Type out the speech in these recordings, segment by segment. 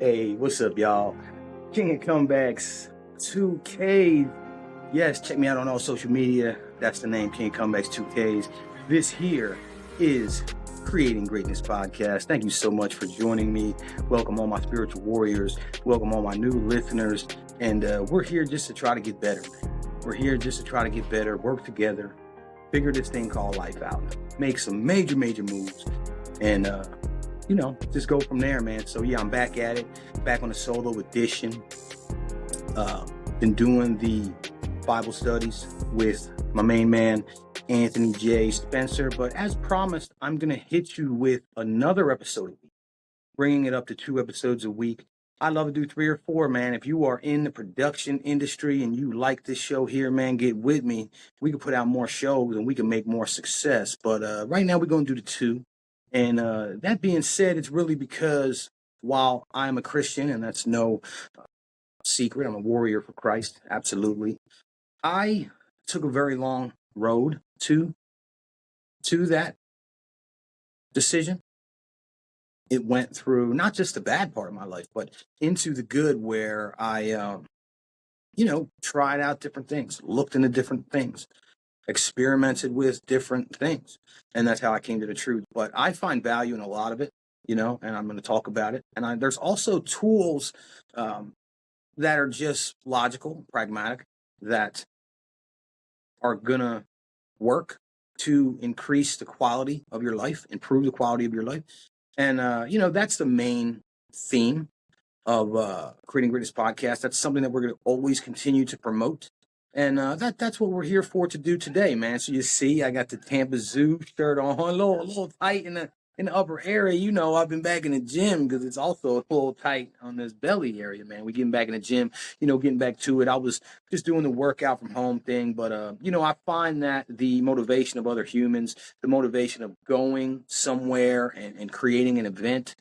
Hey, what's up, y'all? King of Comebacks 2Ks. Yes, check me out on all social media. That's the name, King of Comebacks 2Ks. This here is Creating Greatness Podcast. Thank you so much for joining me. Welcome all my spiritual warriors. Welcome all my new listeners. And we're here just to try to get better. We're here just to try to get better, work together, figure this thing called life out, make some major moves, and just go from there, man. So yeah, I'm back at it, back on the solo edition. Been doing the Bible studies with my main man, Anthony J. Spencer. But as promised, I'm going to hit you with another episode a week, bringing it up to 2 episodes a week. I love to do 3 or 4, man. If you are in the production industry and you like this show here, man, get with me. We can put out more shows and we can make more success. But right now we're going to do the 2. And that being said, it's really because while I'm a Christian, and that's no secret, I'm a warrior for Christ, absolutely. I took a very long road to that decision. It went through not just the bad part of my life, but into the good, where I, tried out different things, looked into different things, experimented with different things. And that's how I came to the truth. But I find value in a lot of it, and I'm going to talk about it. And there's also tools that are just logical, pragmatic, that are going to work to increase the quality of your life, improve the quality of your life. And, that's the main theme of Creating Greatness Podcast. That's something that we're going to always continue to promote. And that's what we're here for to do today, man. So you see, I got the Tampa Zoo shirt on, a little tight in the upper area. I've been back in the gym because it's also a little tight on this belly area, man. We're getting back in the gym, getting back to it. I was just doing the workout from home thing, but I find that the motivation of other humans, the motivation of going somewhere and creating an event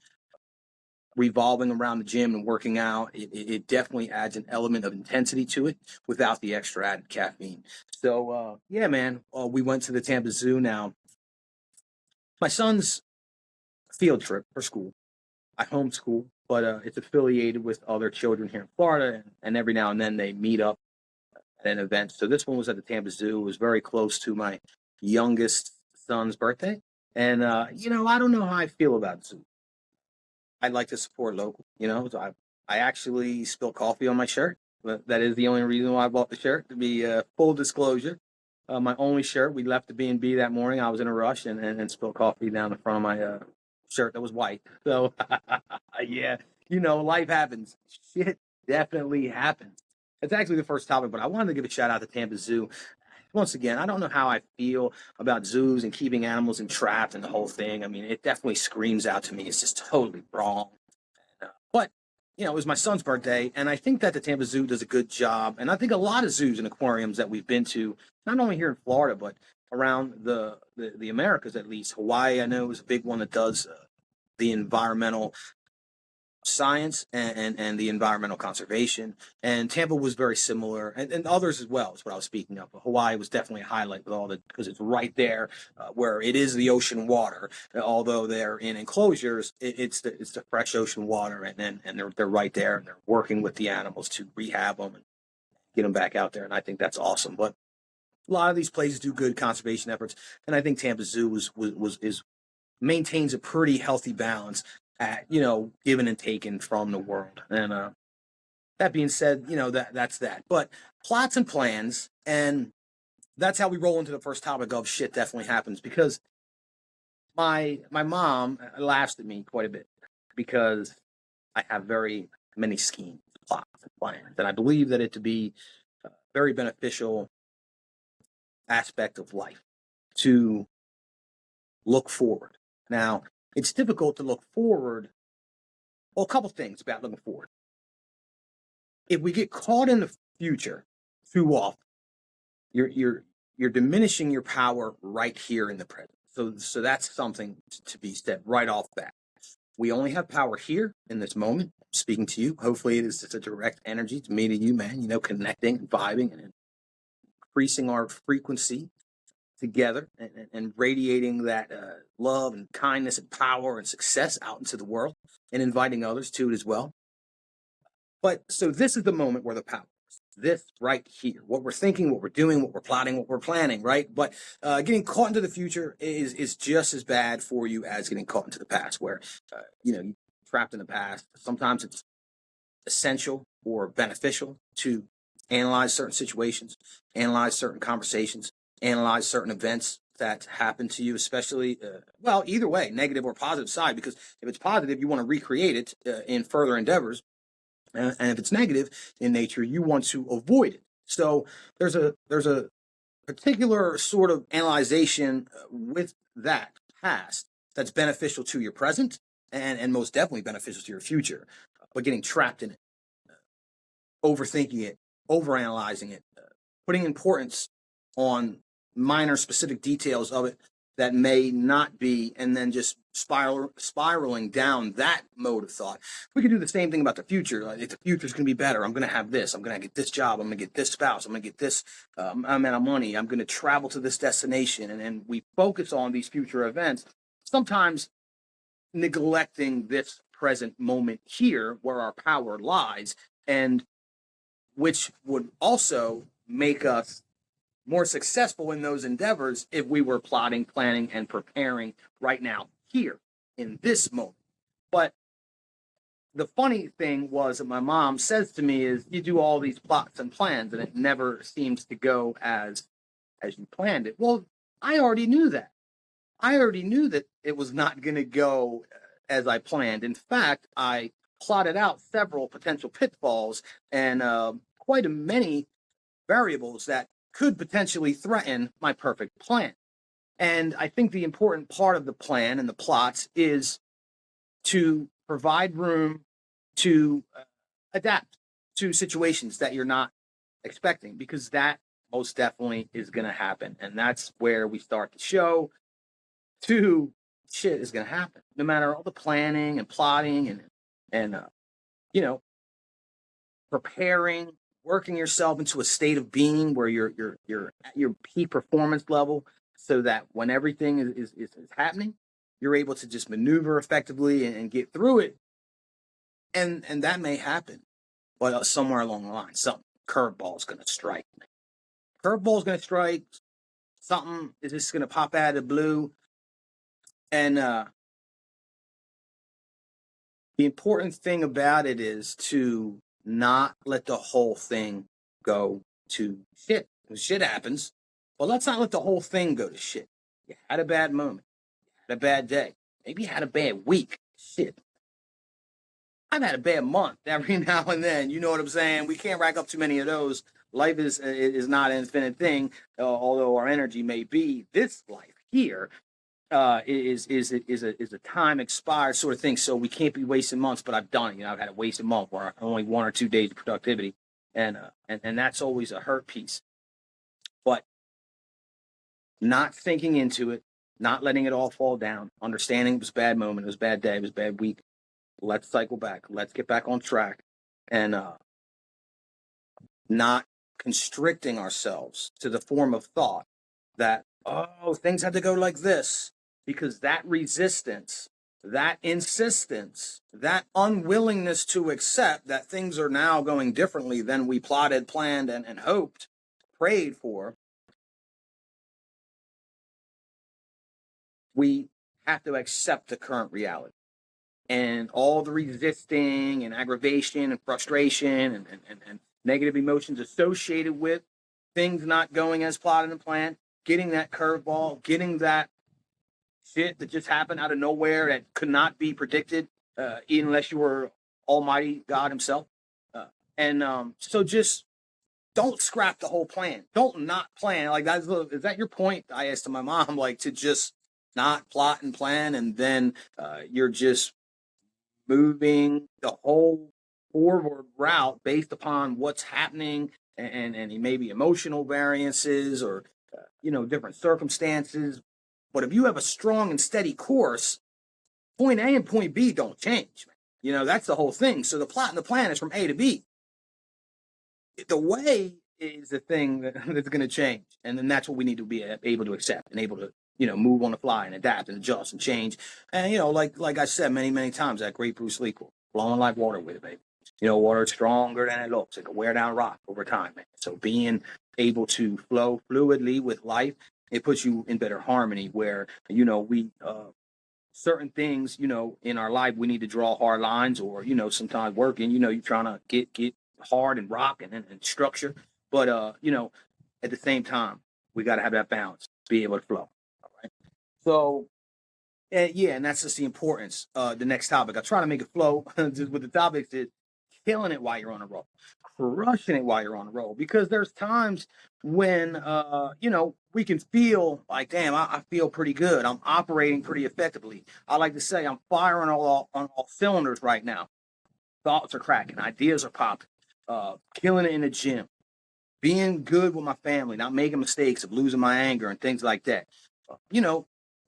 revolving around the gym and working out, it definitely adds an element of intensity to it without the extra added caffeine. So, yeah, man, we went to the Tampa Zoo. Now, my son's field trip for school, I homeschool, but it's affiliated with other children here in Florida, and every now and then they meet up at an event. So this one was at the Tampa Zoo. It was very close to my youngest son's birthday. And, I don't know how I feel about zoo. I'd like to support local, So I actually spilled coffee on my shirt. But that is the only reason why I bought the shirt, to be full disclosure. My only shirt. We left the B&B that morning. I was in a rush and spilled coffee down the front of my shirt that was white. So, yeah, life happens. Shit definitely happens. It's actually the first topic, but I wanted to give a shout out to Tampa Zoo. Once again, I don't know how I feel about zoos and keeping animals entrapped and the whole thing. I mean, it definitely screams out to me. It's just totally wrong. But, it was my son's birthday, and I think that the Tampa Zoo does a good job. And I think a lot of zoos and aquariums that we've been to, not only here in Florida, but around the Americas at least. Hawaii, I know, is a big one that does the environmental science and the environmental conservation, and Tampa was very similar, and others as well is what I was speaking of. But Hawaii was definitely a highlight with all the, because it's right there where it is the ocean water. Although they're in enclosures, it's the fresh ocean water, and they're right there, and they're working with the animals to rehab them and get them back out there, and I think that's awesome. But a lot of these places do good conservation efforts, and I think Tampa Zoo maintains a pretty healthy balance at, given and taken from the world. And that being said, that's that. But plots and plans, and that's how we roll into the first topic of shit definitely happens, because my mom laughs at me quite a bit because I have very many schemes, plots, and plans, and I believe that it to be a very beneficial aspect of life to look forward. Now, it's difficult to look forward. Well, a couple things about looking forward. If we get caught in the future too often, you're diminishing your power right here in the present. So that's something to be said right off the bat. We only have power here in this moment. I'm speaking to you. Hopefully, it is just a direct energy to me, to you, man. Connecting and vibing and increasing our frequency together and radiating that love and kindness and power and success out into the world, and inviting others to it as well. But so this is the moment where the power is. This right here, what we're thinking, what we're doing, what we're plotting, what we're planning, right? But getting caught into the future is just as bad for you as getting caught into the past, where you're trapped in the past. Sometimes it's essential or beneficial to analyze certain situations, analyze certain conversations, analyze certain events that happen to you, especially, well, either way, negative or positive side, because if it's positive, you want to recreate it in further endeavors. And if it's negative in nature, you want to avoid it. So there's a particular sort of analyzation with that past that's beneficial to your present and most definitely beneficial to your future. But getting trapped in it, overthinking it, overanalyzing it, putting importance on minor specific details of it that may not be, and then just spiraling down that mode of thought. We could do the same thing about the future. Like, if the future is going to be better, I'm going to have this. I'm going to get this job. I'm going to get this spouse. I'm going to get this amount of money. I'm going to travel to this destination. And then we focus on these future events, sometimes neglecting this present moment here where our power lies, and which would also make us more successful in those endeavors if we were plotting, planning, and preparing right now, here, in this moment. But the funny thing was that my mom says to me is, you do all these plots and plans, and it never seems to go as you planned it. Well, I already knew that. I already knew that it was not going to go as I planned. In fact, I plotted out several potential pitfalls and quite a many variables that could potentially threaten my perfect plan. And I think the important part of the plan and the plots is to provide room to adapt to situations that you're not expecting, because that most definitely is going to happen. And that's where we start to show to shit is going to happen, no matter all the planning and plotting and preparing, working yourself into a state of being where you're at your peak performance level, so that when everything is happening, you're able to just maneuver effectively and get through it. And that may happen, but somewhere along the line, some curveball is going to strike. Curveball is going to strike. Something is just going to pop out of the blue. And the important thing about it is to not let the whole thing go to shit. When shit happens, well, let's not let the whole thing go to shit. You had a bad moment. You had a bad day. Maybe you had a bad week. Shit. I've had a bad month every now and then. You know what I'm saying? We can't rack up too many of those. Life is not an infinite thing, although our energy may be. This life here is a time expired sort of thing. So we can't be wasting months. But I've done it. I've had a wasted month where only 1 or 2 days of productivity, and that's always a hurt piece. But not thinking into it, not letting it all fall down, understanding it was a bad moment, it was a bad day, it was a bad week. Let's cycle back. Let's get back on track, and not constricting ourselves to the form of thought that, oh, things had to go like this, because that resistance, that insistence, that unwillingness to accept that things are now going differently than we plotted, planned, and hoped, prayed for. We have to accept the current reality. And all the resisting and aggravation and frustration and negative emotions associated with things not going as plotted and planned, getting that curveball, getting that shit that just happened out of nowhere that could not be predicted, unless you were Almighty God himself. So just don't scrap the whole plan. Don't not plan. Like, is that your point? I asked to my mom, like, to just not plot and plan, and then you're just moving the whole forward route based upon what's happening and maybe emotional variances or different circumstances. But if you have a strong and steady course, point A and point B don't change. That's the whole thing. So the plot and the plan is from A to B. The way is the thing that's going to change, and then that's what we need to be able to accept and able to move on the fly and adapt and adjust and change. And, like I said many, many times, that great Bruce Lee quote, flowing like water with it, baby. Water is stronger than it looks. It can wear down rock over time, man. So being able to flow fluidly with life, it puts you in better harmony where, we, certain things, in our life, we need to draw hard lines or, sometimes working, you're trying to get hard and rock and structure. But, at the same time, we got to have that balance, be able to flow. All right. So, and that's just the importance. The next topic, I try to make it flow just with the topics is killing it while you're on a roll, crushing it while you're on a roll. Because there's times when, we can feel like, damn, I feel pretty good. I'm operating pretty effectively. I like to say I'm firing on all cylinders right now. Thoughts are cracking, ideas are popping, killing it in the gym, being good with my family, not making mistakes of losing my anger and things like that.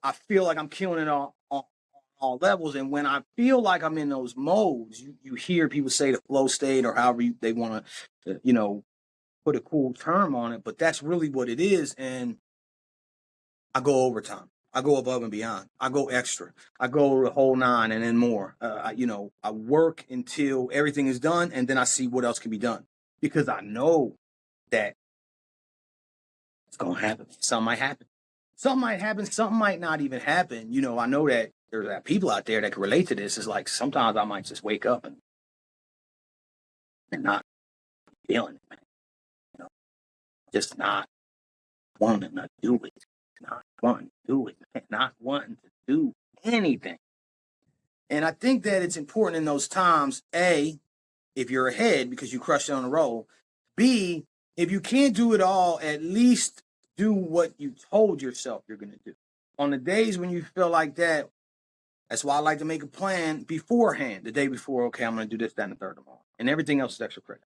I feel like I'm killing it on all levels. And when I feel like I'm in those modes, you hear people say the flow state or however they want to, put a cool term on it, but that's really what it is. And I go overtime. I go above and beyond. I go extra. I go the whole nine and then more. I work until everything is done, and then I see what else can be done because I know that it's gonna happen. Something might happen. Something might happen. Something might not even happen. I know that there's people out there that can relate to this. It's like sometimes I might just wake up and not feeling it, man. Just not wanting to do it. Not wanting to do it. Man. Not wanting to do anything. And I think that it's important in those times, A, if you're ahead because you crushed it on the roll. B, if you can't do it all, at least do what you told yourself you're going to do. On the days when you feel like that, that's why I like to make a plan beforehand, the day before, okay, I'm going to do this, that, and the third tomorrow. And everything else is extra credit.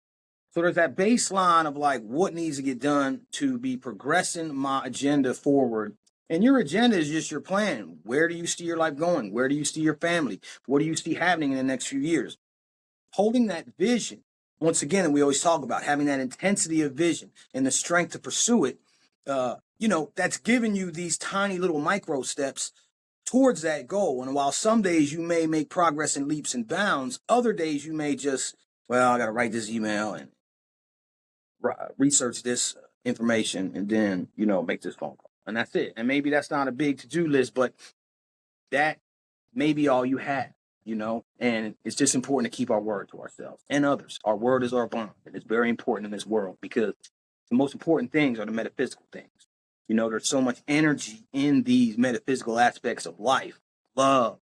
So there's that baseline of like what needs to get done to be progressing my agenda forward. And your agenda is just your plan. Where do you see your life going? Where do you see your family? What do you see happening in the next few years? Holding that vision, once again, and we always talk about having that intensity of vision and the strength to pursue it, that's giving you these tiny little micro steps towards that goal. And while some days you may make progress in leaps and bounds, other days you may just, I got to write this email and research this information and then, make this phone call. And that's it. And maybe that's not a big to-do list, but that may be all you have. And it's just important to keep our word to ourselves and others. Our word is our bond. And it's very important in this world because the most important things are the metaphysical things. There's so much energy in these metaphysical aspects of life, love,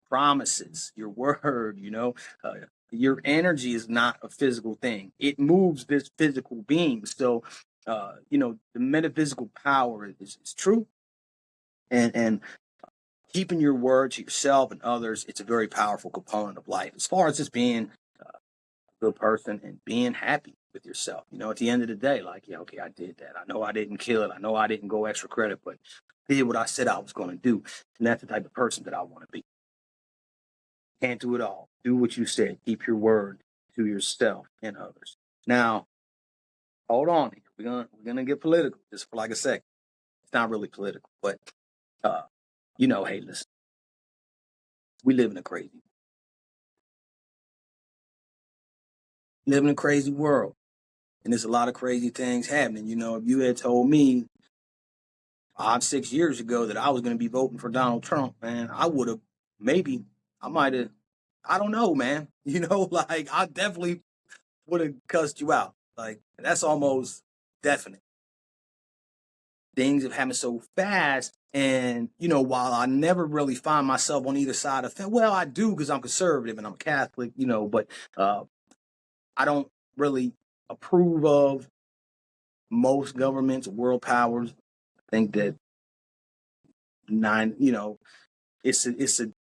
promises, your word, your energy is not a physical thing. It moves this physical being. So, the metaphysical power is true. And keeping your word to yourself and others, it's a very powerful component of life. As far as just being a good person and being happy with yourself, at the end of the day, like, yeah, okay, I did that. I know I didn't kill it. I know I didn't go extra credit, but I did what I said I was going to do. And that's the type of person that I want to be. Can't do it all. Do what you said. Keep your word to yourself and others. Now, hold on here. We're gonna get political just for like a second. It's not really political, but hey, listen, we live in a crazy world. And there's a lot of crazy things happening. If you had told me 5-6 years ago that I was going to be voting for Donald Trump, man, I might have, I don't know, man. Like I definitely would have cussed you out. Like that's almost definite. Things have happened so fast. And, while I never really find myself on either side of it, well, I do because I'm conservative and I'm Catholic, but I don't really approve of most governments, world powers. I think that it's a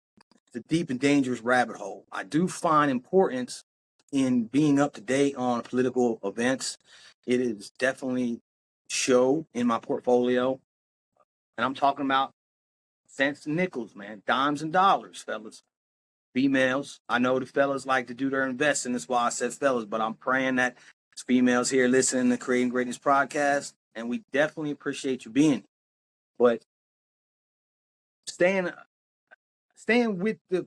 deep and dangerous rabbit hole. I do find importance in being up to date on political events. It is definitely show in my portfolio. And I'm talking about cents and nickels, man, dimes and dollars, fellas. Females, I know the fellas like to do their investing. That's why I said fellas, but I'm praying that females here listening to Creating Greatness podcast, and we definitely appreciate you being here. But staying with the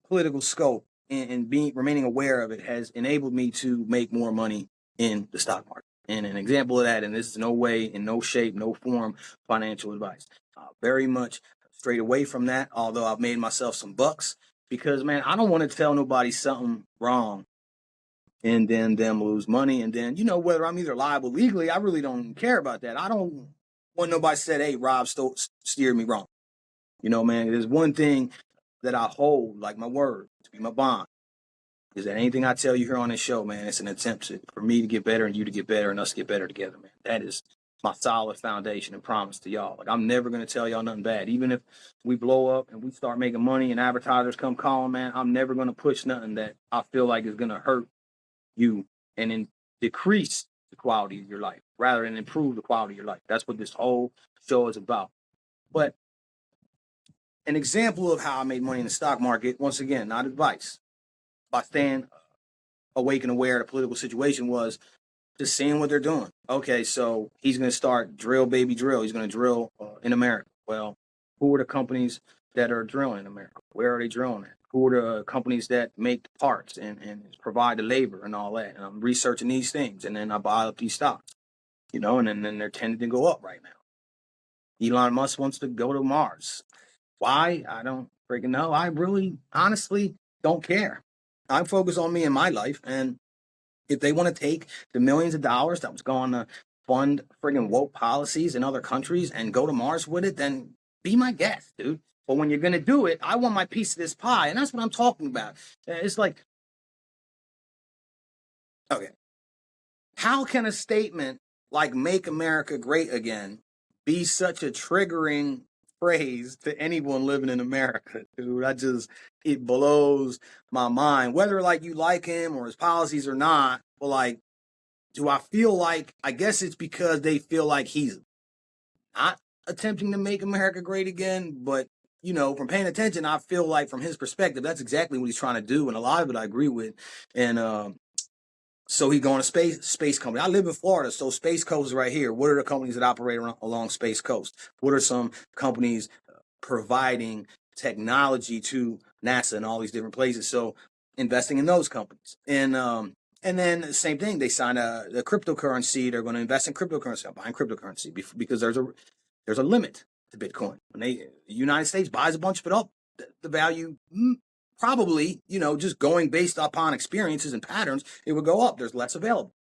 political scope, and being remaining aware of it has enabled me to make more money in the stock market. And an example of that, and this is no way, in no shape, no form, financial advice. Very much straight away from that, although I've made myself some bucks because, man, I don't want to tell nobody something wrong and then them lose money. And then, whether I'm either liable legally, I really don't care about that. I don't want nobody said, hey, Rob steered me wrong. Man, there's one thing that I hold, like my word, to be my bond, is that anything I tell you here on this show, man, it's an attempt for me to get better and you to get better and us to get better together, man. That is my solid foundation and promise to y'all. Like, I'm never going to tell y'all nothing bad. Even if we blow up and we start making money and advertisers come calling, man, I'm never going to push nothing that I feel like is going to hurt you and then decrease the quality of your life rather than improve the quality of your life. That's what this whole show is about. But an example of how I made money in the stock market, once again, not advice, by staying awake and aware of the political situation, was just seeing what they're doing. Okay, so he's going to start drill, baby, drill. He's going to drill in America. Well, who are the companies that are drilling in America? Where are they drilling at? Who are the companies that make the parts and provide the labor and all that? And I'm researching these things, and then I buy up these stocks, and then they're tending to go up right now. Elon Musk wants to go to Mars. Why? I don't freaking know. I really, honestly, don't care. I'm focused on me and my life, and if they want to take the millions of dollars that was going to fund friggin' woke policies in other countries and go to Mars with it, then be my guest, dude. But when you're going to do it, I want my piece of this pie. And that's what I'm talking about. It's like, okay, how can a statement like "Make America Great Again" be such a triggering phrase to anyone living in America, dude? It blows my mind. Whether like you like him or his policies or not, but like, do I feel like, I guess it's because they feel like he's not attempting to make America great again, but from paying attention, I feel like from his perspective, that's exactly what he's trying to do. And a lot of it I agree with. And so he's going to space company. I live in Florida, so Space Coast is right here. What are the companies that operate along Space Coast? What are some companies providing technology to NASA and all these different places? So investing in those companies. And then the same thing, they sign the cryptocurrency. They're going to invest in cryptocurrency. I'm buying cryptocurrency because there's a limit to Bitcoin. When the United States buys a bunch of it up, the value probably, just going based upon experiences and patterns, it would go up. There's less available.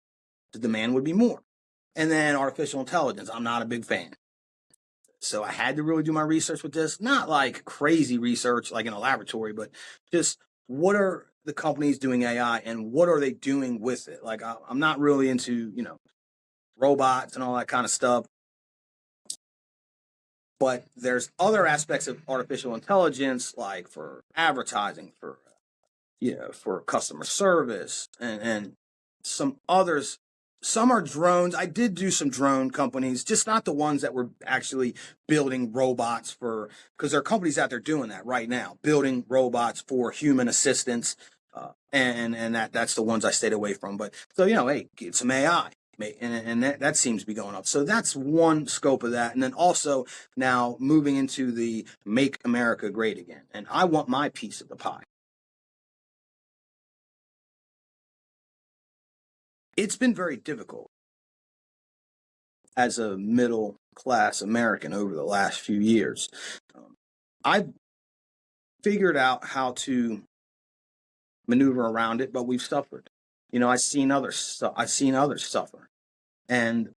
The demand would be more. And then artificial intelligence, I'm not a big fan. So I had to really do my research with this. Not like crazy research like in a laboratory, but just what are the companies doing AI and what are they doing with it? Like, I'm not really into, robots and all that kind of stuff. But there's other aspects of artificial intelligence, like for advertising, for customer service, and some others. Some are drones. I did do some drone companies, just not the ones that were actually building robots because there are companies out there doing that right now, building robots for human assistance, and that's the ones I stayed away from. But so hey, get some AI. And that seems to be going up. So that's one scope of that. And then also now moving into the Make America Great Again. And I want my piece of the pie. It's been very difficult as a middle class American over the last few years. I figured out how to maneuver around it, but we've suffered. I've seen others suffer. And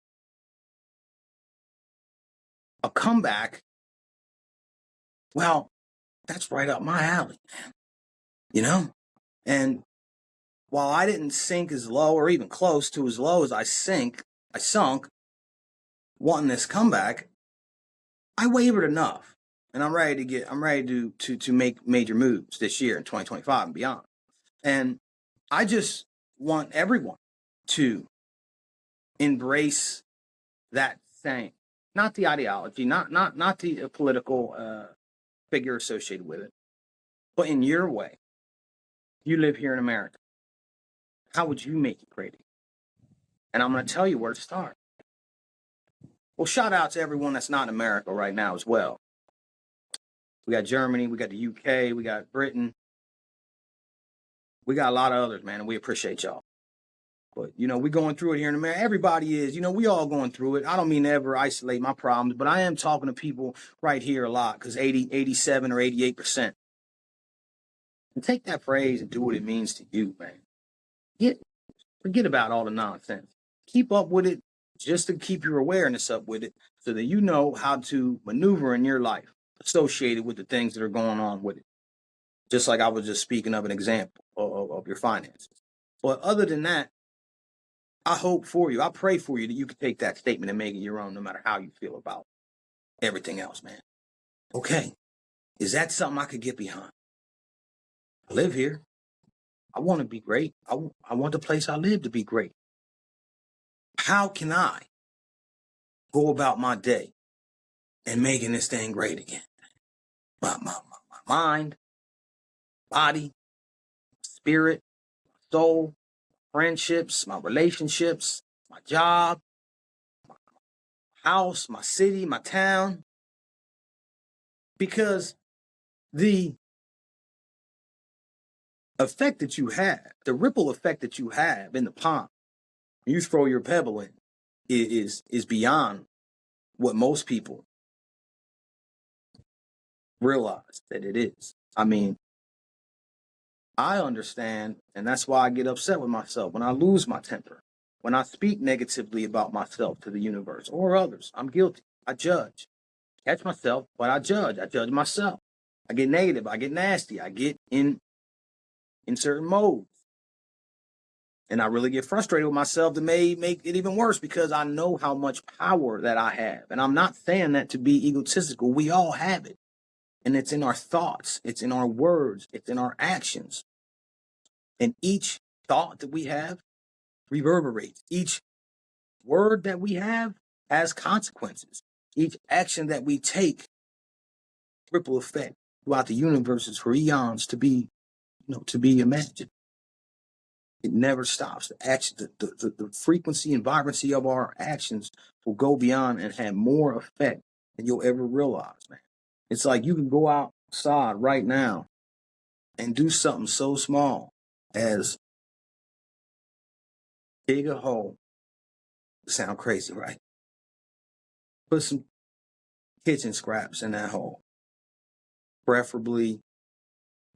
a comeback, well, that's right up my alley, man. And while I didn't sink as low or even close to as low as I sunk wanting this comeback, I wavered enough. And I'm ready to make major moves this year in 2025 and beyond. And I just want everyone to embrace that saying, not the ideology, not the political figure associated with it, but in your way. You live here in America. How would you make it great? And I'm going to tell you where to start. Well, shout out to everyone that's not in America right now as well. We got Germany, we got the UK, we got Britain. We got a lot of others, man, and we appreciate y'all. But, we going through it here in America. Everybody is, we all going through it. I don't mean to ever isolate my problems, but I am talking to people right here a lot because 87 or 88%. And take that phrase and do what it means to you, man. Forget about all the nonsense. Keep up with it just to keep your awareness up with it so that you know how to maneuver in your life associated with the things that are going on with it. Just like I was just speaking of an example of your finances. But other than that, I hope for you, I pray for you that you can take that statement and make it your own no matter how you feel about everything else, man. Okay, is that something I could get behind? I live here. I want to be great. I want the place I live to be great. How can I go about my day and making this thing great again? My mind, body, spirit, soul, friendships, my relationships, my job, my house, my city, my town. Because the effect that you have, the ripple effect that you have in the pond, you throw your pebble in, is beyond what most people realize that it is. I mean, I understand, and that's why I get upset with myself when I lose my temper, when I speak negatively about myself to the universe or others. I'm guilty. I judge. Catch myself, but I judge. I judge myself. I get negative. I get nasty. I get in certain modes. And I really get frustrated with myself that may make it even worse because I know how much power that I have. And I'm not saying that to be egotistical. We all have it. And it's in our thoughts. It's in our words. It's in our actions. And each thought that we have reverberates. Each word that we have has consequences. Each action that we take, ripple effect throughout the universes for eons to be imagined. It never stops. The action, the frequency and vibrancy of our actions will go beyond and have more effect than you'll ever realize, man. It's like you can go outside right now and do something so small as dig a hole. Sound crazy, right? Put some kitchen scraps in that hole, preferably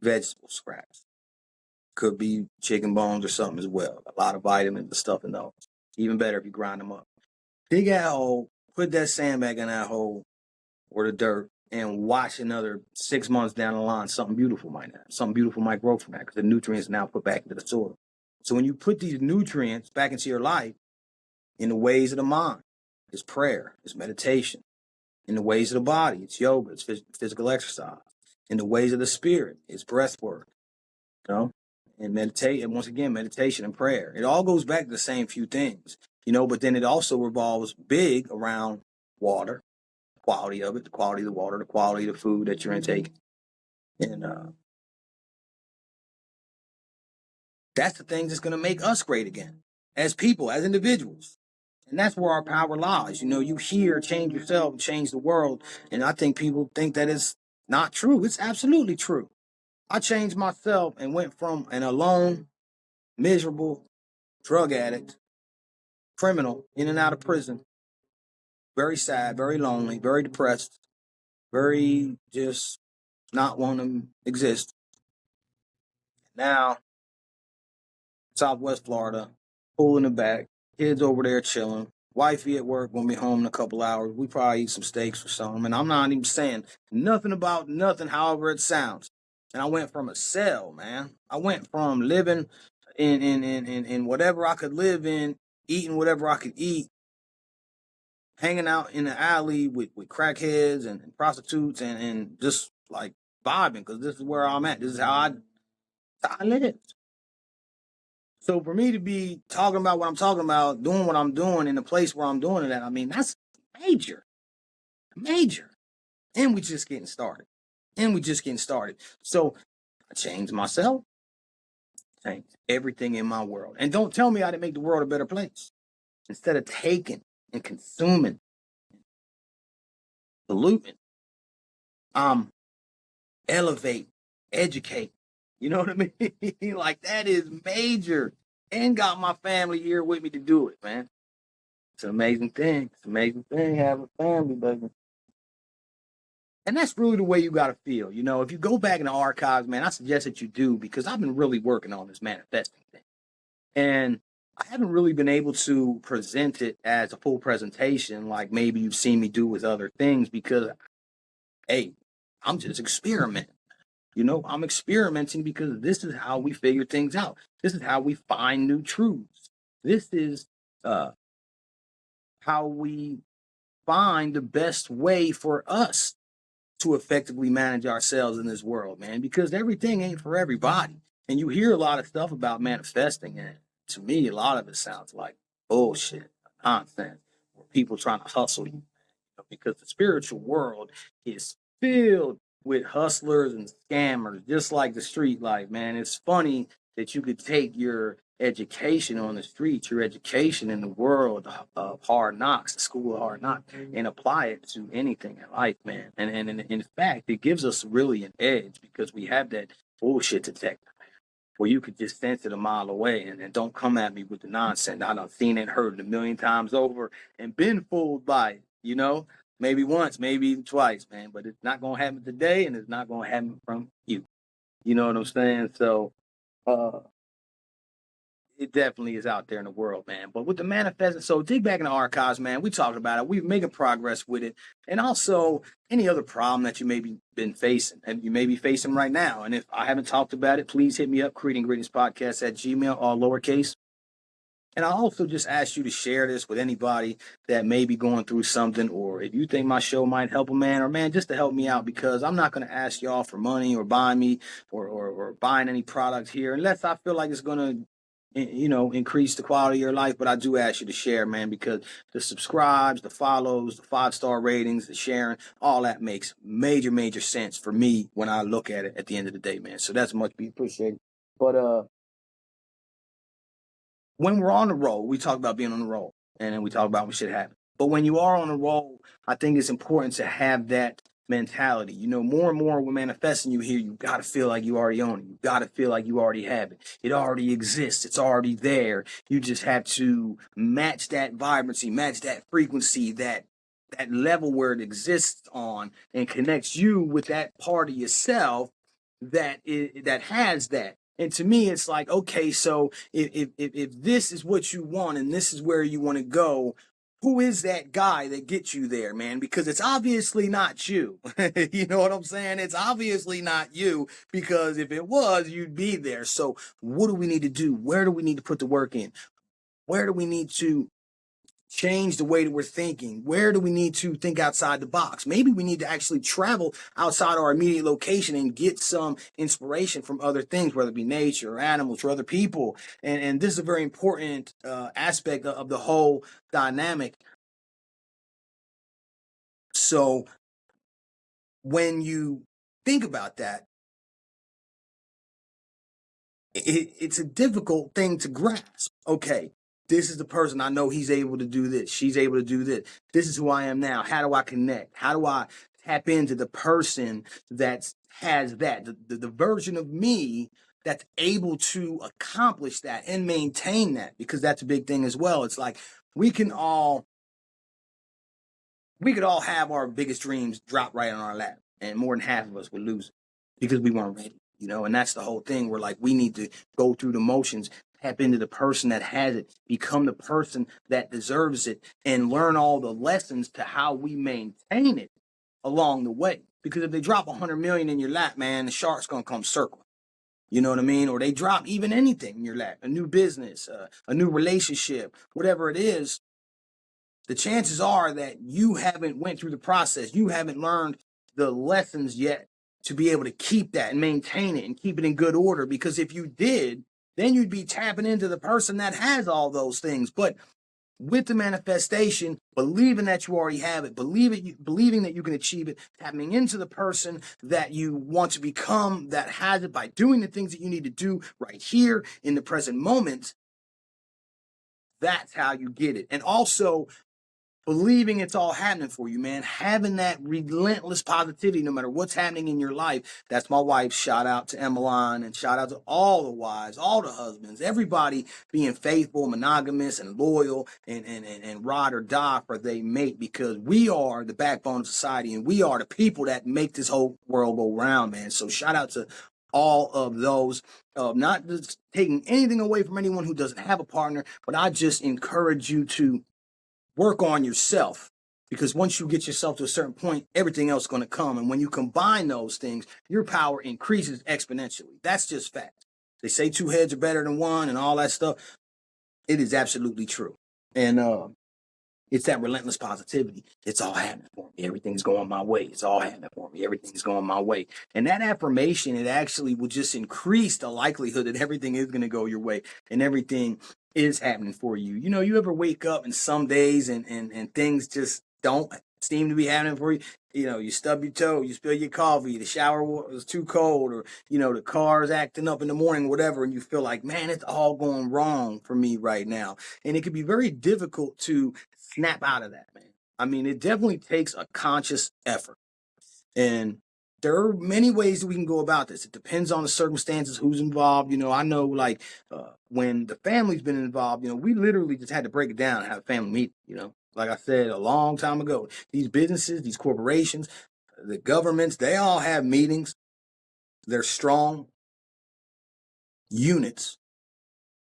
vegetable scraps. Could be chicken bones or something as well. A lot of vitamins and stuff in those. Even better if you grind them up. Dig that hole, put that sand back in that hole or the dirt, and watch another 6 months down the line, something beautiful might happen. Something beautiful might grow from that because the nutrients are now put back into the soil. So when you put these nutrients back into your life, in the ways of the mind, it's prayer, it's meditation. In the ways of the body, it's yoga, it's physical exercise. In the ways of the spirit, it's breath work, and meditate. And once again, meditation and prayer. It all goes back to the same few things, but then it also revolves big around water, the quality of it, the quality of the water, the quality of the food that you're intaking. And that's the thing that's going to make us great again as people, as individuals. And that's where our power lies. You hear, change yourself, change the world. And I think people think that it's not true. It's absolutely true. I changed myself and went from an alone, miserable drug addict, criminal, in and out of prison, very sad, very lonely, very depressed, very just not wanting to exist. Now, Southwest Florida, pool in the back, kids over there chilling, wifey at work, gonna be home in a couple hours. We probably eat some steaks or something. And I'm not even saying nothing about nothing, however it sounds. And I went from a cell, man. I went from living in whatever I could live in, eating whatever I could eat, hanging out in the alley with crackheads and prostitutes and just like vibing because this is where I'm at. This is how I live. So for me to be talking about what I'm talking about, doing what I'm doing in the place where I'm doing it at, I mean, that's major. And we just getting started. So I changed myself, changed everything in my world. And don't tell me I didn't make the world a better place. Instead of taking and consuming, polluting, elevate, educate, You know what I mean? Like that is major. And got my family here with me to do it, man. It's an amazing thing. It's an amazing thing having a family, baby. And that's really the way you got to feel. You know, if you go back in the archives, man, I suggest that you do because I've been really working on this manifesting thing. And I haven't really been able to present it as a full presentation like maybe you've seen me do with other things because, hey, I'm just experimenting. You know, I'm experimenting because this is how we figure things out. This is how we find new truths. This is how we find the best way for us to effectively manage ourselves in this world, man, because everything ain't for everybody. And you hear a lot of stuff about manifesting, and to me, a lot of it sounds like bullshit, nonsense, or people trying to hustle you, because the spiritual world is filled with hustlers and scammers, just like the street life, man. It's funny that you could take your education on the streets, your education in the world of hard knocks, the school of hard knocks, and apply it to anything in life, man. And in fact, it gives us really an edge because we have that bullshit detector where you could just sense it a mile away and don't come at me with the nonsense. I done seen it, heard it a million times over, and been fooled by it, you know? Maybe once, maybe even twice, man. But it's not gonna happen today, and it's not gonna happen from you. You know what I'm saying? So uh it definitely is out there in the world, man. But with the manifesting, so dig back in the archives, man. We talked about it. We're making progress with it. And also any other problem that you may be been facing and you may be facing right now. And if I haven't talked about it, please hit me up, Creating Greatness Podcast at Gmail, all lowercase. And I also just ask you to share this with anybody that may be going through something, or if you think my show might help a man, or man, just to help me out, because I'm not going to ask y'all for money or buying me or buying any product here unless I feel like it's going to, you know, increase the quality of your life. But I do ask you to share, man, because the subscribes, the follows, the 5-star ratings, the sharing, all that makes major sense for me when I look at it at the end of the day, man. So that's much be appreciated. But when we're on the roll, we talk about being on the roll, and then we talk about what should happen. But when you are on the roll, I think it's important to have that mentality. You know, more and more we're manifesting you here, you got to feel like you already own it. You got to feel like you already have it. It already exists. It's already there. You just have to match that vibrancy, match that frequency, that level where it exists on, and connects you with that part of yourself that has that. And to me, it's like, okay, so if this is what you want and this is where you want to go, who is that guy that gets you there, man? Because it's obviously not you. You know what I'm saying? It's obviously not you, because if it was, you'd be there. So what do we need to do? Where do we need to put the work in? Where do we need to change the way that we're thinking? Where do we need to think outside the box? Maybe we need to actually travel outside our immediate location and get some inspiration from other things, whether it be nature or animals or other people. And this is a very important aspect of the whole dynamic. So when you think about that, it's a difficult thing to grasp. Okay, this is the person I know, he's able to do this. She's able to do this. This is who I am now. How do I connect? How do I tap into the person that has that, the version of me that's able to accomplish that and maintain that? Because that's a big thing as well. It's like we could all have our biggest dreams drop right on our lap, and more than half of us would lose it because we weren't ready. You know, and that's the whole thing. We're like, we need to go through the motions, tap into the person that has it, become the person that deserves it, and learn all the lessons to how we maintain it along the way. Because if they drop 100 million in your lap, man, the shark's gonna come circle. You know what I mean? Or they drop even anything in your lap, a new business, a new relationship, whatever it is. The chances are that you haven't went through the process. You haven't learned the lessons yet to be able to keep that and maintain it and keep it in good order. Because if you did, then you'd be tapping into the person that has all those things. But with the manifestation, believing that you already have it, believing that you can achieve it, tapping into the person that you want to become that has it by doing the things that you need to do right here in the present moment, that's how you get it. And also, believing it's all happening for you, man. Having that relentless positivity no matter what's happening in your life. That's my wife. Shout out to Emmeline, and shout out to all the wives, all the husbands, everybody being faithful, monogamous, and loyal, and ride or die for they mate, because we are the backbone of society, and we are the people that make this whole world go round, man. So shout out to all of those. Not just taking anything away from anyone who doesn't have a partner, but I just encourage you to work on yourself, because once you get yourself to a certain point, everything else is going to come. And when you combine those things, your power increases exponentially. That's just fact. They say two heads are better than one and all that stuff. It is absolutely true. And it's that relentless positivity. It's all happening for me. Everything's going my way. It's all happening for me. Everything's going my way. And that affirmation, it actually will just increase the likelihood that everything is going to go your way and everything is happening for you. You know, you ever wake up and some days and things just don't seem to be happening for you? You know, you stub your toe, you spill your coffee, the shower was too cold, or, you know, the car is acting up in the morning, whatever, and you feel like, man, it's all going wrong for me right now. And it can be very difficult to snap out of that, man. I mean, it definitely takes a conscious effort. And there are many ways that we can go about this. It depends on the circumstances, who's involved. You know, I know, like, when the family's been involved, you know, we literally just had to break it down and have a family meeting, you know. Like I said a long time ago, these businesses, these corporations, the governments, they all have meetings. They're strong units.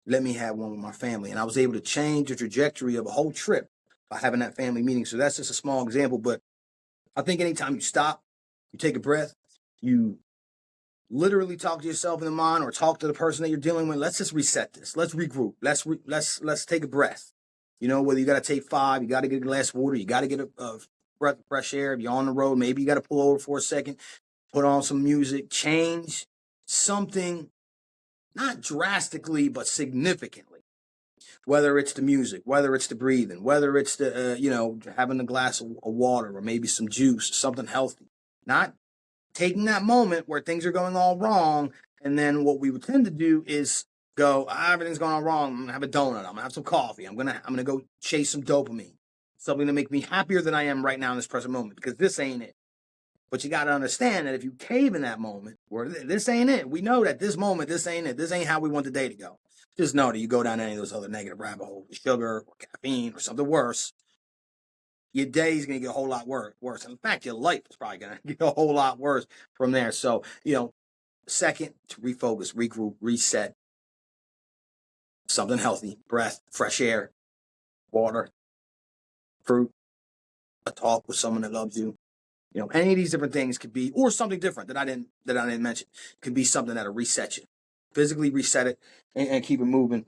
Let me have one with my family. And I was able to change the trajectory of a whole trip by having that family meeting. So that's just a small example. But I think anytime you stop, you take a breath, you literally talk to yourself in the mind or talk to the person that you're dealing with. Let's just reset this. Let's regroup. Let's take a breath. You know, whether you got to take 5, you got to get a glass of water, you got to get a breath of fresh air. If you're on the road, maybe you got to pull over for a second, put on some music, change something, not drastically, but significantly. Whether it's the music, whether it's the breathing, whether it's the, you know, having a glass of water or maybe some juice, something healthy. Not taking that moment where things are going all wrong. And then what we would tend to do is go, everything's going on wrong. I'm going to have a donut. I'm going to have some coffee. I'm going to go chase some dopamine. Something to make me happier than I am right now in this present moment, because this ain't it. But you got to understand that if you cave in that moment, where this ain't it, we know that this moment, this ain't it. This ain't how we want the day to go. Just know that you go down any of those other negative rabbit holes, sugar or caffeine or something worse, your day's going to get a whole lot worse. In fact, your life is probably going to get a whole lot worse from there. So, you know, second, to refocus, regroup, reset, something healthy, breath, fresh air, water, fruit, a talk with someone that loves you. You know, any of these different things could be, or something different that I didn't mention, could be something that'll reset you, physically reset it and keep it moving.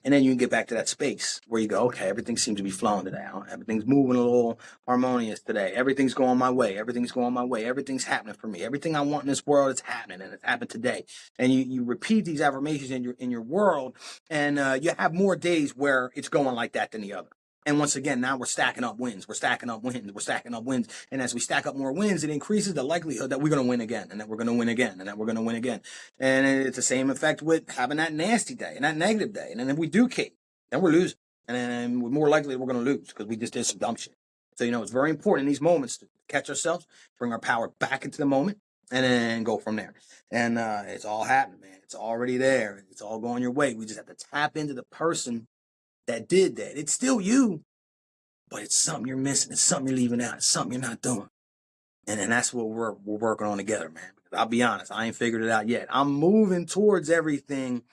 And then you can get back to that space where you go, okay, everything seems to be flowing today. Everything's moving a little harmonious today. Everything's going my way. Everything's going my way. Everything's happening for me. Everything I want in this world is happening, and it's happened today. And you repeat these affirmations in your world, and you have more days where it's going like that than the other. And once again, now we're stacking up wins. We're stacking up wins. We're stacking up wins. And as we stack up more wins, it increases the likelihood that we're going to win again, and that we're going to win again, and that we're going to win again. And it's the same effect with having that nasty day and that negative day. And then if we do cave, then we're losing. And then we're more likely we're going to lose because we just did some dumb shit. So, you know, it's very important in these moments to catch ourselves, bring our power back into the moment, and then go from there. And it's all happening, man. It's already there. It's all going your way. We just have to tap into the person that did that. It's still you, but it's something you're missing. It's something you're leaving out. It's something you're not doing. And then that's what we're working on together, man. Because I'll be honest, I ain't figured it out yet. I'm moving towards everything,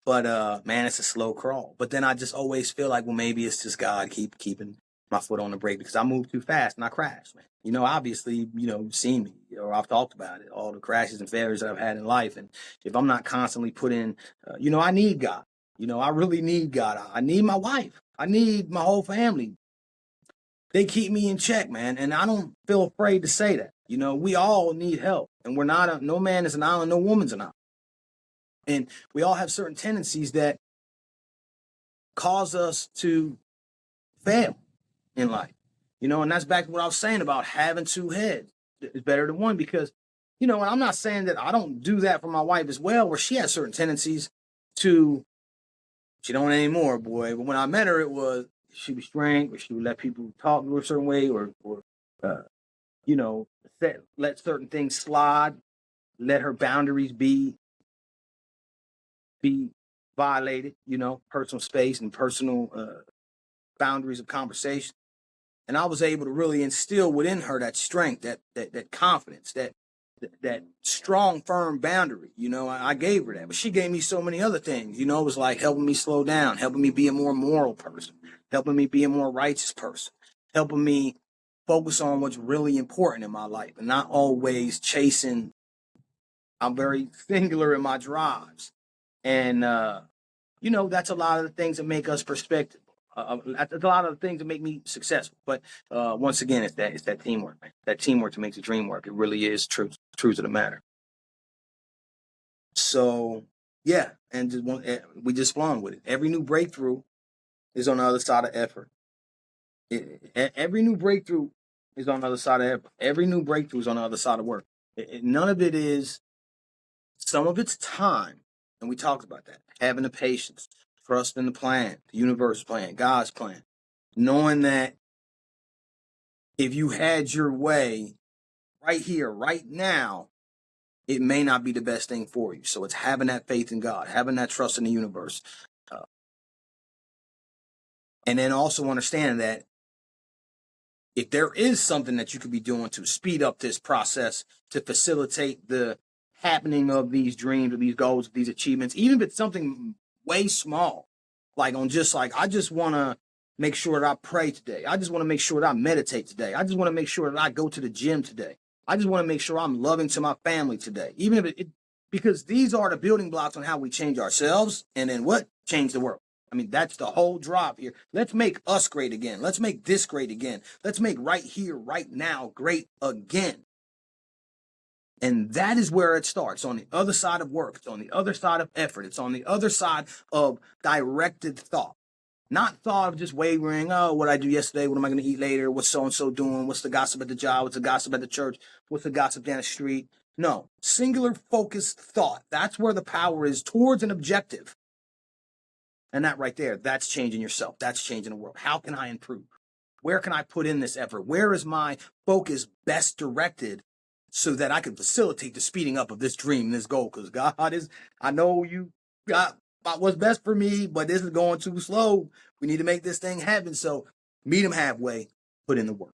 but man, it's a slow crawl. But then I just always feel like, well, maybe it's just God keeping my foot on the brake, because I move too fast and I crash, man. You know, obviously, you know, you've seen me, or I've talked about it, all the crashes and failures that I've had in life. And if I'm not constantly put in, you know, I need God. You know, I really need God. I need my wife. I need my whole family. They keep me in check, man. And I don't feel afraid to say that. You know, we all need help. And we're not, no man is an island, no woman's an island. And we all have certain tendencies that cause us to fail in life. You know, and that's back to what I was saying about having two heads. It's better than one, because, you know, and I'm not saying that I don't do that for my wife as well, where she has certain tendencies to, she don't anymore, boy. But when I met her, it was, she was strength, or she would let people talk to her a certain way, or uh, you know, let certain things slide, let her boundaries be violated, personal space and personal boundaries of conversation. And I was able to really instill within her that strength, that confidence, that strong, firm boundary. I gave her that, but she gave me so many other things. It was like helping me slow down, helping me be a more moral person, helping me be a more righteous person, helping me focus on what's really important in my life and not always chasing. I'm very singular in my drives. And, that's a lot of the things that make us perspective. That's a lot of the things that make me successful. But once again, it's that teamwork, man. That teamwork that makes the dream work. It really is truth of the matter. So, yeah, and we just flung with it. Every new breakthrough is on the other side of effort. Every new breakthrough is on the other side of effort. Every new breakthrough is on the other side of work. None of it is. Some of it's time, and we talked about that. Having the patience, trust in the plan, the universe plan, God's plan. Knowing that if you had your way right here, right now, it may not be the best thing for you. So it's having that faith in God, having that trust in the universe. And then also understanding that if there is something that you could be doing to speed up this process, to facilitate the happening of these dreams, of these goals, of these achievements, even if it's something way small, I just want to make sure that I pray today. I just want to make sure that I meditate today. I just want to make sure that I go to the gym today. I just want to make sure I'm loving to my family today, even if because these are the building blocks on how we change ourselves and then change the world. I mean, that's the whole drop here. Let's make us great again. Let's make this great again. Let's make right here, right now, great again. And that is where it starts, on the other side of work. It's on the other side of effort. It's on the other side of directed thought. Not thought of just wavering, what I do yesterday, what am I going to eat later, what's so-and-so doing, what's the gossip at the job, what's the gossip at the church, what's the gossip down the street. No, singular focused thought. That's where the power is, towards an objective. And that right there, that's changing yourself. That's changing the world. How can I improve? Where can I put in this effort? Where is my focus best directed so that I can facilitate the speeding up of this dream, this goal? Because God I know you got what's best for me, but this is going too slow. We need to make this thing happen. So meet him halfway, put in the work.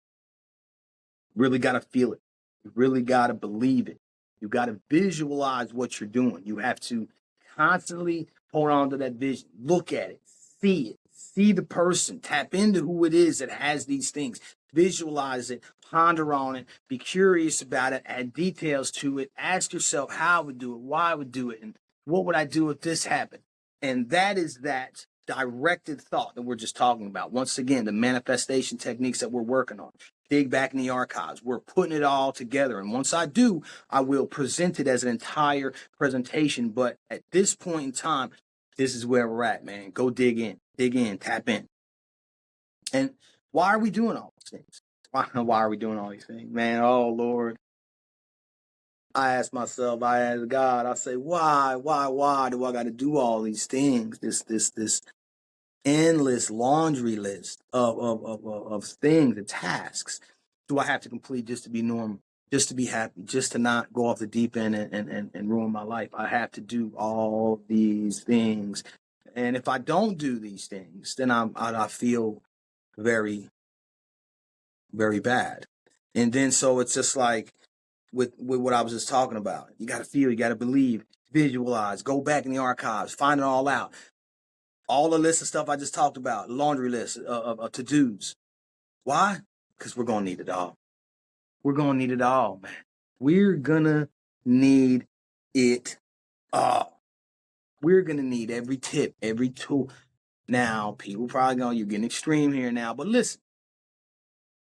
Really got to feel it. You really got to believe it. You got to visualize what you're doing. You have to constantly hold on to that vision. Look at it. See it. See the person. Tap into who it is that has these things. Visualize it. Ponder on it. Be curious about it. Add details to it. Ask yourself how I would do it, why I would do it, and what would I do if this happened? And that is that directed thought that we're just talking about. Once again, the manifestation techniques that we're working on. Dig back in the archives. We're putting it all together. And once I do, I will present it as an entire presentation. But at this point in time, this is where we're at, man. Go dig in, tap in. And why are we doing all these things? Why are we doing all these things, man? Oh, Lord. I ask myself, I ask God, I say, why do I got to do all these things? This endless laundry list of things and tasks do I have to complete just to be normal, just to be happy, just to not go off the deep end and ruin my life? I have to do all these things. And if I don't do these things, then I feel very, very bad. And then so it's just like with what I was just talking about. You got to feel, you got to believe, visualize, go back in the archives, find it all out. All the list of stuff I just talked about, laundry list of to-dos. Why? Because we're going to need it all. We're going to need it all, man. We're going to need it all. We're going to need every tip, every tool. Now, people probably going, you're getting extreme here now, but listen.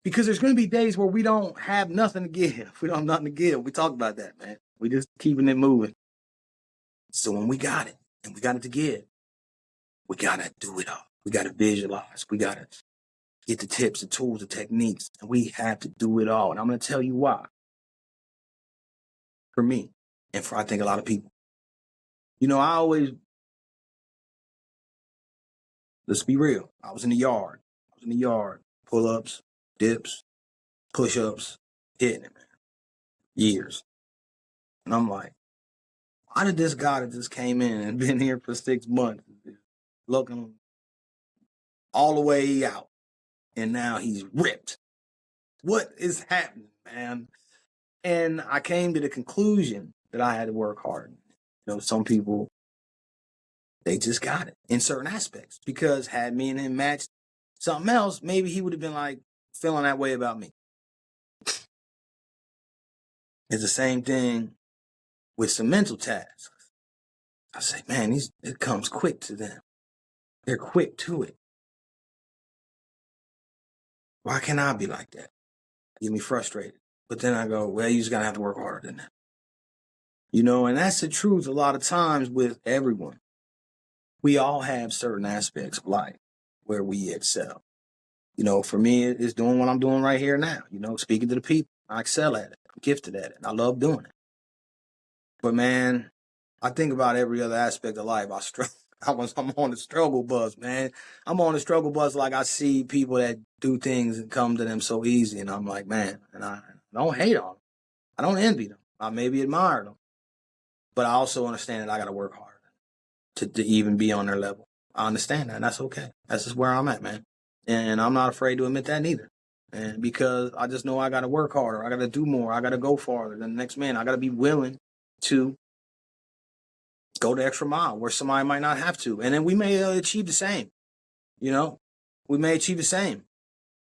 Because there's going to be days where we don't have nothing to give. We don't have nothing to give. We talk about that, man. We just keeping it moving. So when we got it, and we got it to give, we got to do it all. We got to visualize. We got to get the tips, the tools, the techniques. And we have to do it all. And I'm going to tell you why. For me, and for I think a lot of people. Let's be real. I was in the yard. in the yard, pull-ups, dips, push-ups, hitting it, man. Years. And I'm like, why did this guy that just came in and been here for 6 months looking all the way out and now he's ripped? What is happening, man? And I came to the conclusion that I had to work hard. Some people, they just got it in certain aspects, because had me and him matched something else, maybe he would have been like feeling that way about me. It's the same thing with some mental tasks. I say, man, it comes quick to them. They're quick to it. Why can't I be like that? Get me frustrated. But then I go, well, you just gotta have to work harder than that. And that's the truth a lot of times with everyone. We all have certain aspects of life where we excel. For me, it's doing what I'm doing right here now. Speaking to the people. I excel at it. I'm gifted at it. I love doing it. But man, I think about every other aspect of life. I'm on the struggle bus, man. I'm on the struggle bus like I see people that do things and come to them so easy. And I'm like, man, and I don't hate on them. I don't envy them. I maybe admire them. But I also understand that I got to work hard to even be on their level. I understand that, and that's okay. That's just where I'm at, man. And I'm not afraid to admit that neither. And because I just know I got to work harder. I got to do more. I got to go farther than the next man. I got to be willing to go the extra mile where somebody might not have to. And then we may achieve the same. We may achieve the same.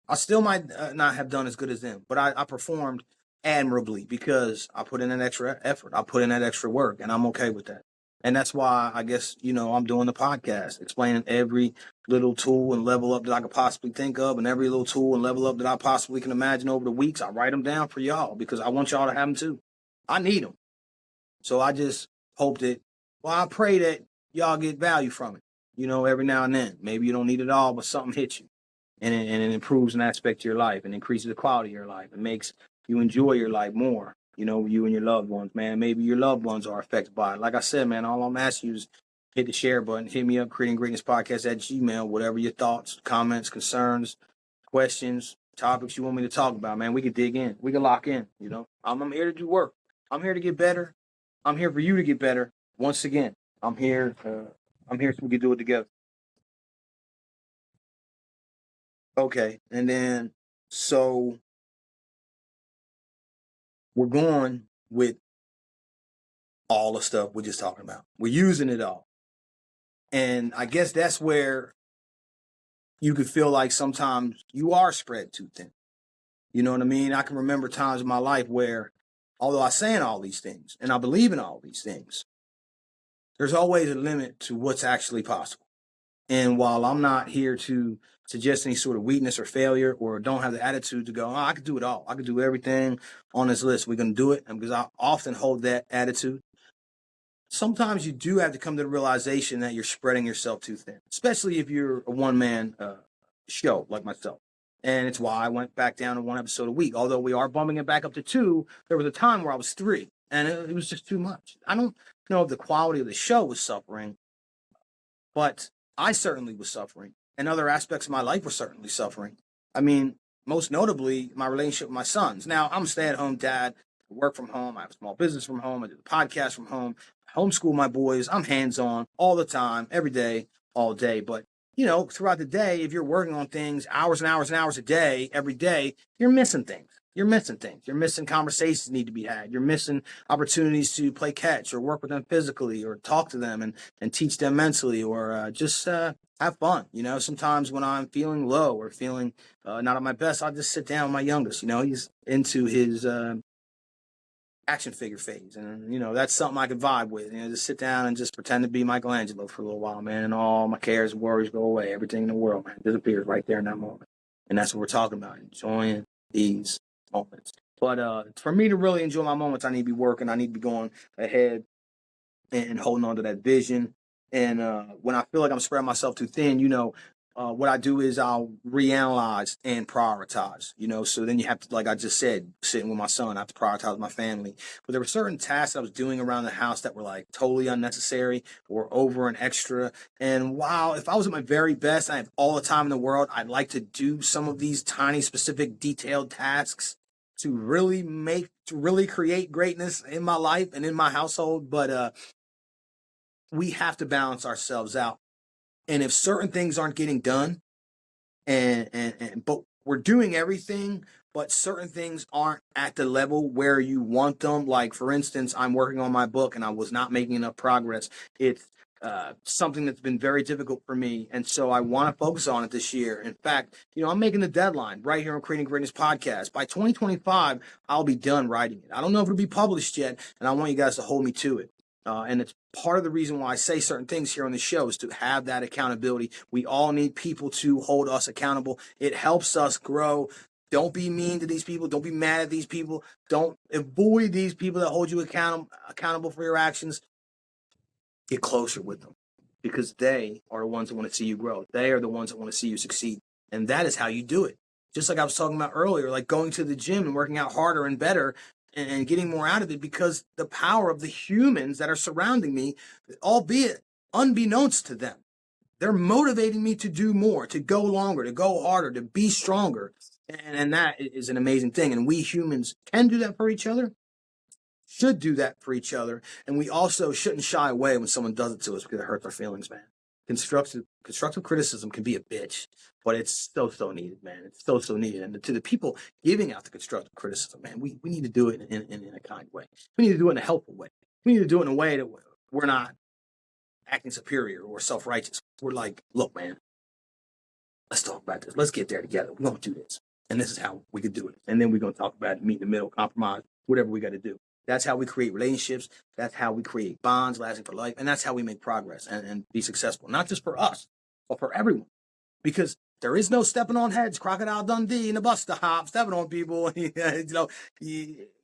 I still might not have done as good as them, but I performed admirably because I put in an extra effort. I put in that extra work, and I'm okay with that. And that's why I guess, I'm doing the podcast, explaining every little tool and level up that I could possibly think of, and every little tool and level up that I possibly can imagine over the weeks. I write them down for y'all because I want y'all to have them too. I need them. So I just hope that, I pray that y'all get value from it, every now and then. Maybe you don't need it all, but something hits you, and it improves an aspect of your life and increases the quality of your life. It makes you enjoy your life more. You and your loved ones, man. Maybe your loved ones are affected by it. Like I said, man, all I'm asking you is hit the share button. Hit me up, creatinggreatnesspodcast@gmail. Whatever your thoughts, comments, concerns, questions, topics you want me to talk about, man. We can dig in. We can lock in, I'm here to do work. I'm here to get better. I'm here for you to get better. Once again, I'm here so we can do it together. Okay, and then, so we're going with all the stuff we're just talking about. We're using it all. And I guess that's where you could feel like sometimes you are spread too thin. You know what I mean? I can remember times in my life where, although I'm saying all these things and I believe in all these things, there's always a limit to what's actually possible. And while I'm not here to suggest any sort of weakness or failure, or don't have the attitude to go, I could do it all. I could do everything on this list. We're going to do it. And because I often hold that attitude, sometimes you do have to come to the realization that you're spreading yourself too thin, especially if you're a one-man show like myself. And it's why I went back down to 1 episode a week. Although we are bumping it back up to 2, there was a time where I was 3, and it was just too much. I don't know if the quality of the show was suffering, but I certainly was suffering. And other aspects of my life were certainly suffering. I mean, most notably, my relationship with my sons. Now, I'm a stay-at-home dad. I work from home. I have a small business from home. I do the podcast from home. I homeschool my boys. I'm hands-on all the time, every day, all day. But, throughout the day, if you're working on things hours and hours and hours a day, every day, you're missing things. You're missing things. You're missing conversations need to be had. You're missing opportunities to play catch or work with them physically or talk to them and teach them mentally or just have fun. Sometimes when I'm feeling low or feeling not at my best, I'll just sit down with my youngest. He's into his action figure phase. And, that's something I could vibe with. Just sit down and just pretend to be Michelangelo for a little while, man. And all my cares and worries go away. Everything in the world, man, disappears right there in that moment. And that's what we're talking about, enjoying these moments. But for me to really enjoy my moments, I need to be working. I need to be going ahead and holding on to that vision. And when I feel like I'm spreading myself too thin, what I do is I'll reanalyze and prioritize, so then you have to, like I just said, sitting with my son, I have to prioritize my family. But there were certain tasks I was doing around the house that were like totally unnecessary or over and extra. And while if I was at my very best, I have all the time in the world, I'd like to do some of these tiny, specific, detailed tasks to really create greatness in my life and in my household. But we have to balance ourselves out. And if certain things aren't getting done, but we're doing everything, but certain things aren't at the level where you want them. Like, for instance, I'm working on my book and I was not making enough progress. It's something that's been very difficult for me. And so I want to focus on it this year. In fact, I'm making the deadline right here on Creating Greatness Podcast. By 2025, I'll be done writing it. I don't know if it'll be published yet, and I want you guys to hold me to it. And it's part of the reason why I say certain things here on the show is to have that accountability. We all need people to hold us accountable. It helps us grow. Don't be mean to these people. Don't be mad at these people. Don't avoid these people that hold you accountable for your actions. Get closer with them, because they are the ones that want to see you grow. They are the ones that want to see you succeed. And that is how you do it. Just like I was talking about earlier, like going to the gym and working out harder and better and getting more out of it, because the power of the humans that are surrounding me, albeit unbeknownst to them, they're motivating me to do more, to go longer, to go harder, to be stronger. And that is an amazing thing. And we humans can do that for each other, should do that for each other. And we also shouldn't shy away when someone does it to us because it hurts our feelings, man. Constructive criticism can be a bitch, but it's so needed, man. It's so needed. And to the people giving out the constructive criticism, man, we need to do it in a kind way. We need to do it in a helpful way. We need to do it in a way that we're not acting superior or self-righteous. We're like, look, man, let's talk about this. Let's get there together. We're going to do this. And this is how we could do it. And then we're going to talk about it, meet in the middle, compromise, whatever we got to do. That's how we create relationships. That's how we create bonds lasting for life. And that's how we make progress and be successful, not just for us, but for everyone. Because there is no stepping on heads, Crocodile Dundee in the bus stop, stepping on people.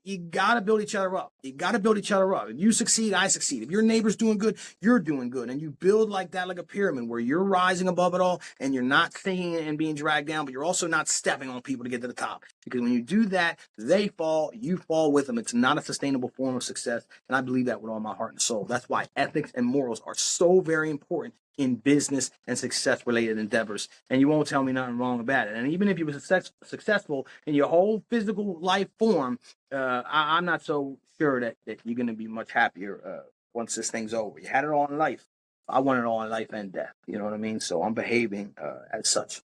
You got to build each other up. You got to build each other up. If you succeed, I succeed. If your neighbor's doing good, you're doing good. And you build like that, like a pyramid, where you're rising above it all and you're not sinking and being dragged down, but you're also not stepping on people to get to the top. Because when you do that, they fall, you fall with them. It's not a sustainable form of success. And I believe that with all my heart and soul. That's why ethics and morals are so very important in business and success-related endeavors. And you won't tell me nothing wrong about it. And even if you were successful in your whole physical life form, I'm not so sure that you're going to be much happier once this thing's over. You had it all in life. I want it all in life and death. You know what I mean? So I'm behaving as such.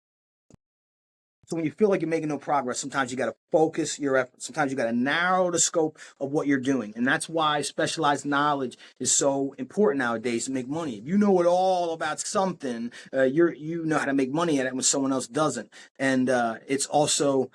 So when you feel like you're making no progress, sometimes you got to focus your efforts. Sometimes you got to narrow the scope of what you're doing. And that's why specialized knowledge is so important nowadays to make money. If you know it all about something, you know how to make money at it when someone else doesn't. And it's also,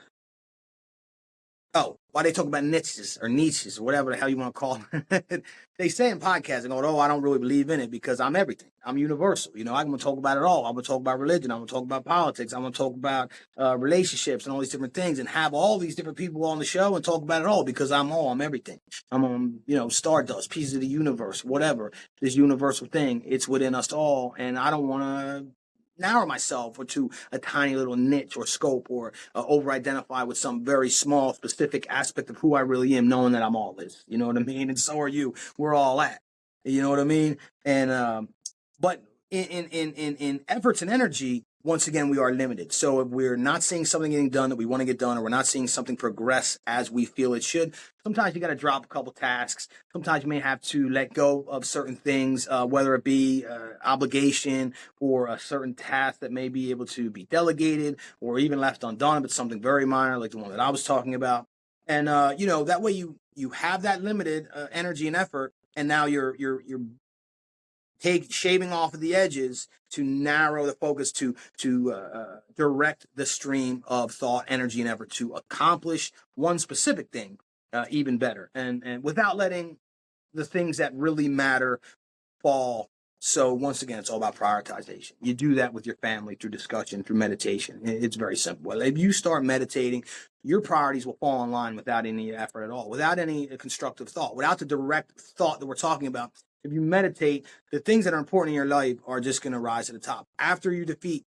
why they talk about niches or whatever the hell you want to call them. They say in podcasting, I don't really believe in it because I'm everything. I'm universal. I'm going to talk about it all. I'm going to talk about religion. I'm going to talk about politics. I'm going to talk about relationships and all these different things and have all these different people on the show and talk about it all because I'm everything. I'm on, stardust, pieces of the universe, whatever. This universal thing, it's within us all. And I don't want to narrow myself or to a tiny little niche or scope or over-identify with some very small, specific aspect of who I really am, knowing that I'm all this. You know what I mean? And so are you. We're all that. You know what I mean? And but in efforts and energy, once again, we are limited. So if we're not seeing something getting done that we want to get done, or we're not seeing something progress as we feel it should, sometimes you got to drop a couple tasks. Sometimes you may have to let go of certain things, whether it be obligation or a certain task that may be able to be delegated or even left undone, but something very minor like the one that I was talking about. And, that way you have that limited energy and effort, and now you're shaving off of the edges to narrow the focus to direct the stream of thought, energy, and effort to accomplish one specific thing even better, and without letting the things that really matter fall. So once again, it's all about prioritization. You do that with your family through discussion, through meditation. It's very simple. If you start meditating, your priorities will fall in line without any effort at all, without any constructive thought, without the direct thought that we're talking about. If you meditate, the things that are important in your life are just going to rise to the top. After you defeat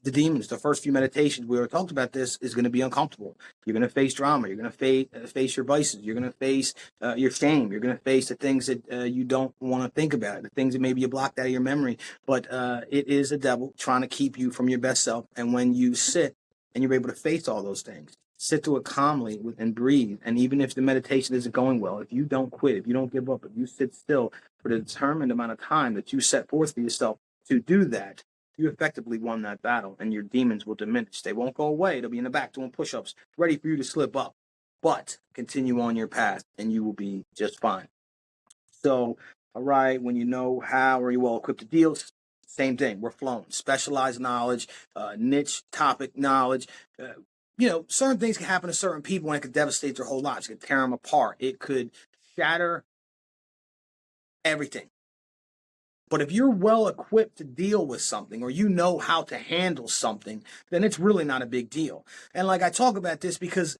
the demons. The first few meditations we already talked about this is going to be uncomfortable. You're going to face drama. You're going to face your vices. You're going to face your shame. You're going to face the things that you don't want to think about, the things that maybe you blocked out of your memory. But it is the devil trying to keep you from your best self. And when you sit and you're able to face all those things, sit through it calmly and breathe. And even if the meditation isn't going well, if you don't quit, if you don't give up, if you sit still for the determined amount of time that you set forth for yourself to do that, you effectively won that battle, and your demons will diminish. They won't go away. They'll be in the back doing push-ups, ready for you to slip up. But continue on your path, and you will be just fine. So, all right, when you know how or you're well equipped to deal, same thing. We're flowing. Specialized knowledge, niche topic knowledge. Certain things can happen to certain people, and it could devastate their whole lives. It could tear them apart. It could shatter everything. But if you're well equipped to deal with something, or you know how to handle something, then it's really not a big deal. And like I talk about this because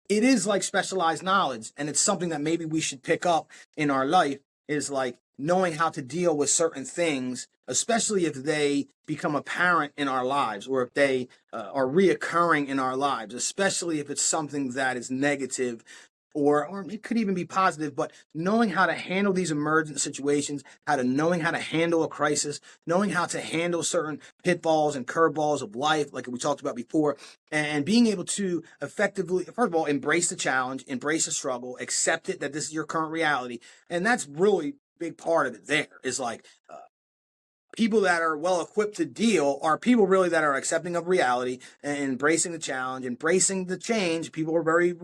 it is like specialized knowledge, and it's something that maybe we should pick up in our life, is like knowing how to deal with certain things, especially if they become apparent in our lives, or if they are reoccurring in our lives, especially if it's something that is negative, or it could even be positive. But knowing how to handle these emergent situations, knowing how to handle a crisis, knowing how to handle certain pitfalls and curveballs of life, like we talked about before, and being able to effectively, first of all, embrace the challenge, embrace the struggle, accept it, that this is your current reality. And that's really a big part of it there, is like people that are well equipped to deal are people really that are accepting of reality and embracing the challenge, embracing the change. People are very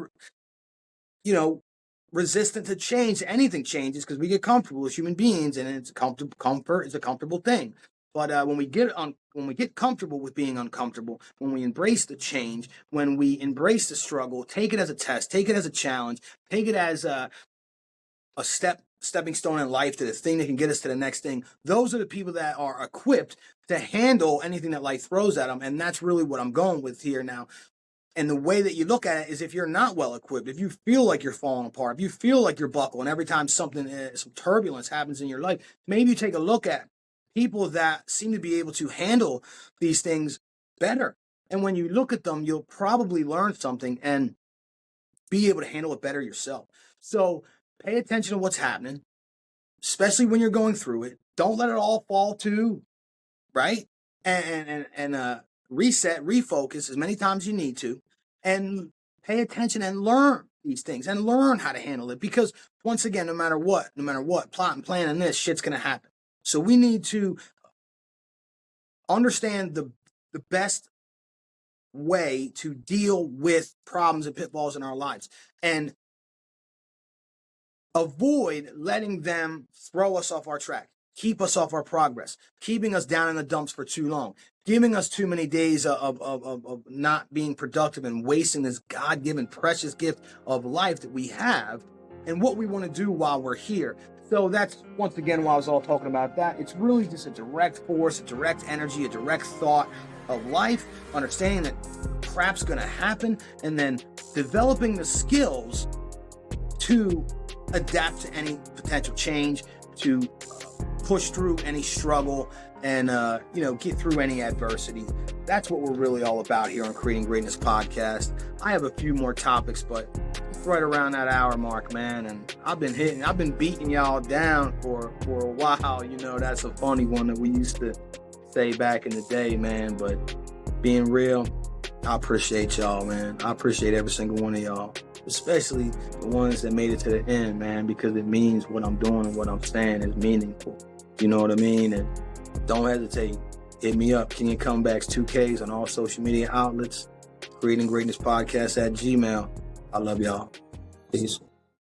resistant to change. Anything changes because we get comfortable as human beings, and it's comfort is a comfortable thing. But when we get comfortable with being uncomfortable, when we embrace the change, when we embrace the struggle, take it as a test, take it as a challenge, take it as a stepping stone in life to the thing that can get us to the next thing. Those are the people that are equipped to handle anything that life throws at them, and that's really what I'm going with here now. And the way that you look at it is, if you're not well equipped, if you feel like you're falling apart, if you feel like you're buckling every time some turbulence happens in your life, maybe you take a look at people that seem to be able to handle these things better. And when you look at them, you'll probably learn something and be able to handle it better yourself. So pay attention to what's happening, especially when you're going through it. Don't let it all fall to, right? And reset, refocus as many times as you need to, and pay attention and learn these things and learn how to handle it. Because once again, no matter what, plot and plan and this, shit's going to happen. So we need to understand the best way to deal with problems and pitfalls in our lives, and avoid letting them throw us off our track, keep us off our progress, keeping us down in the dumps for too long, giving us too many days of not being productive and wasting this God-given precious gift of life that we have, and what we want to do while we're here. So that's, once again, while I was all talking about that, it's really just a direct force, a direct energy, a direct thought of life, understanding that crap's going to happen, and then developing the skills to adapt to any potential change, to push through any struggle, and get through any adversity. That's what we're really all about here on Creating Greatness Podcast. I have a few more topics, but it's right around that hour mark, man. And I've been beating y'all down for a while. That's a funny one that we used to say back in the day, man. But being real, I appreciate y'all, man. I appreciate every single one of y'all, especially the ones that made it to the end, man, because it means what I'm doing and what I'm saying is meaningful. You know what I mean? And don't hesitate. Hit me up, King of Comebacks 2Ks on all social media outlets. Creating Greatness Podcast at Gmail. I love y'all. Peace.